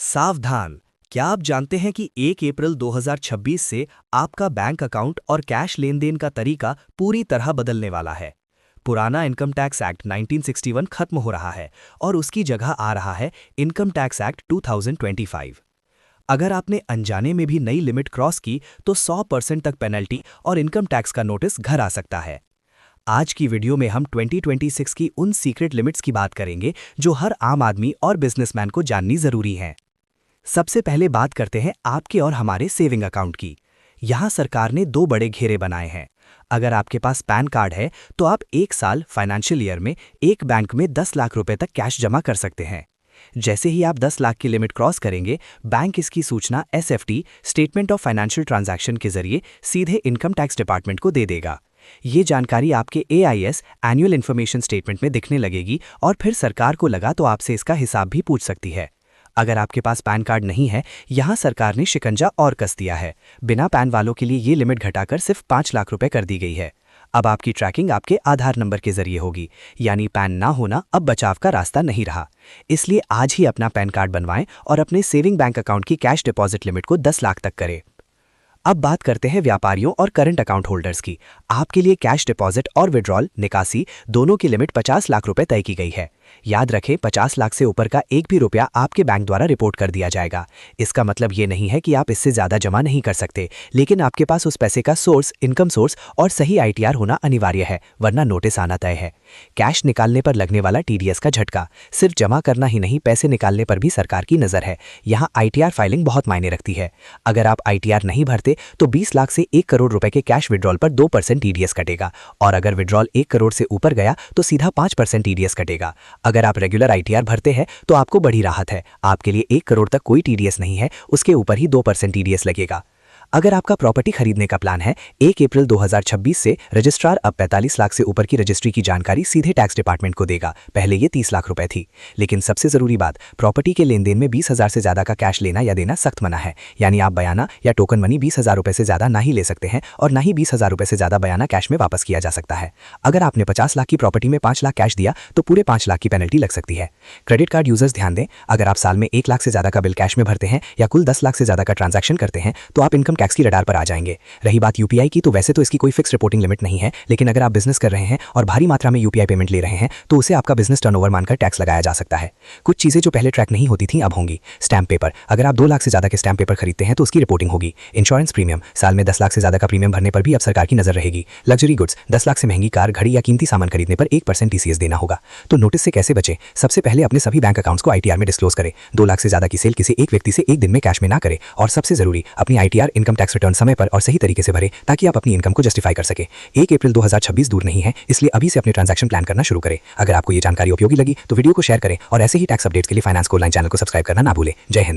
सावधान! क्या आप जानते हैं कि 1 अप्रैल 2026 से आपका बैंक अकाउंट और कैश लेन-देन का तरीका पूरी तरह बदलने वाला है। पुराना इनकम टैक्स एक्ट 1961 खत्म हो रहा है और उसकी जगह आ रहा है इनकम टैक्स एक्ट 2025। अगर आपने अनजाने में भी नई लिमिट क्रॉस की तो 100% तक पेनल्टी और इनकम टैक्स का नोटिस घर आ सकता है। आज की वीडियो में हम 2026 की उन सीक्रेट लिमिट्स की बात करेंगे जो हर आम आदमी और बिजनेसमैन को जाननी जरूरी है। सबसे पहले बात करते हैं आपके और हमारे सेविंग अकाउंट की। यहाँ सरकार ने दो बड़े घेरे बनाए हैं। अगर आपके पास पैन कार्ड है तो आप 1 साल फाइनेंशियल ईयर में एक बैंक में 10 लाख रुपए तक कैश जमा कर सकते हैं। जैसे ही आप 10 लाख की लिमिट क्रॉस करेंगे, बैंक इसकी सूचना SFT statement of financial transaction के जरिए सीधे इनकम टैक्स डिपार्टमेंट को दे देगा। ये जानकारी आपके AIS एनुअल इन्फॉर्मेशन स्टेटमेंट में दिखने लगेगी और फिर सरकार को लगा तो आपसे इसका हिसाब भी पूछ सकती है। अगर आपके पास पैन कार्ड नहीं है, यहाँ सरकार ने शिकंजा और कस दिया है। बिना पैन वालों के लिए ये लिमिट घटाकर सिर्फ 5 लाख रुपए कर दी गई है। अब आपकी ट्रैकिंग आपके आधार नंबर के जरिए होगी, यानी पैन ना होना अब बचाव का रास्ता नहीं रहा। इसलिए आज ही अपना पैन कार्ड बनवाएं और अपने सेविंग बैंक अकाउंट की कैश डिपॉजिट लिमिट को 10 लाख तक करें। अब बात करते हैं व्यापारियों और करंट अकाउंट होल्डर्स की। आपके लिए कैश डिपॉजिट और विड्रॉल निकासी दोनों की लिमिट 50 लाख रुपए तय की गई है। याद रखें, 50 लाख से ऊपर का एक भी रुपया आपके बैंक द्वारा रिपोर्ट कर दिया जाएगा। इसका मतलब ये नहीं है कि आप इससे ज्यादा जमा नहीं कर सकते, लेकिन आपके पास उस पैसे का सोर्स, इनकम सोर्स और सही ITR होना अनिवार्य है, वरना नोटिस आना तय है। कैश निकालने पर लगने वाला TDS का झटका सिर्फ जमा करना ही नहीं, पैसे निकालने पर भी सरकार की नजर है। यहाँ ITR फाइलिंग बहुत मायने रखती है। अगर आप ITR नहीं भरते तो 20 लाख से 1 करोड़ रुपए के कैश विड्रॉल पर 2% TDS कटेगा, और अगर विड्रॉल 1 करोड़ से ऊपर गया तो सीधा 5% TDS कटेगा। अगर आप रेगुलर ITR भरते हैं तो आपको बड़ी राहत है, आपके लिए 1 करोड़ तक कोई TDS नहीं है, उसके ऊपर ही 2% TDS लगेगा। अगर आपका प्रॉपर्टी खरीदने का प्लान है, 1 अप्रैल 2026 से रजिस्ट्रार अब 45 लाख से ऊपर की रजिस्ट्री की जानकारी सीधे टैक्स डिपार्टमेंट को देगा। पहले ये 30 लाख रुपए थी। लेकिन सबसे जरूरी बात, प्रॉपर्टी के लेन देन में 20,000 से ज्यादा का कैश लेना या देना सख्त मना है। यानी आप बयाना या टोकन मनी 20,000 रुपए से ज्यादा ना ही ले सकते हैं और ना ही 20,000 रुपए से ज्यादा बयाना कैश में वापस किया जा सकता है। अगर आपने 50 लाख की प्रॉपर्टी में 5 लाख कैश दिया तो पूरे 5 लाख की पेनल्टी लग सकती है। क्रेडिट कार्ड यूजर्स ध्यान दें, अगर आप साल में 1 लाख से ज्यादा का बिल कैश में भरते हैं या कुल 10 लाख से ज्यादा का ट्रांजैक्शन करते हैं तो आप इनकम टैक्स की रडार पर आ जाएंगे। रही बात UPI की, तो वैसे तो इसकी कोई फिक्स रिपोर्टिंग लिमिट नहीं है, लेकिन अगर आप बिजनेस कर रहे हैं और भारी मात्रा में UPI पेमेंट ले रहे हैं तो उसे आपका बिजनेस टर्नओवर मानकर टैक्स लगाया जा सकता है। कुछ चीजें जो पहले ट्रैक नहीं होती थी अब होंगी। स्टैम्प पेपर, अगर आप 2 लाख से ज्यादा के स्टैम्प पेपर खरीदते हैं तो उसकी रिपोर्टिंग होगी। इंश्योरेंस प्रीमियम, साल में 10 लाख से ज्यादा का प्रीमियम भरने पर भी अब सरकार की नजर रहेगी। लग्जरी गुड्स, 10 लाख से महंगी कार, घड़ी या कीमती सामान खरीदने पर 1% TCS देना होगा। तो नोटिस से कैसे बचें? सबसे पहले अपने सभी बैंक अकाउंट्स को ITR में डिस्क्लोज करें। 2 लाख से ज्यादा की सेल किसी एक व्यक्ति से एक दिन में कैश में ना करें, और सबसे जरूरी, अपनी ITR इनकम टैक्स रिटर्न समय पर और सही तरीके से भरें ताकि आप अपनी इनकम को जस्टिफाई कर सके। 1 अप्रैल 2026 दूर नहीं है, इसलिए अभी से अपने ट्रांजैक्शन प्लान करना शुरू करें। अगर आपको ये जानकारी उपयोगी लगी तो वीडियो को शेयर करें और ऐसे ही टैक्स अपडेट्स के लिए फाइनेंस को ऑनलाइन चैनल को सब्सक्राइब करना ना भूलें। जय हिंद।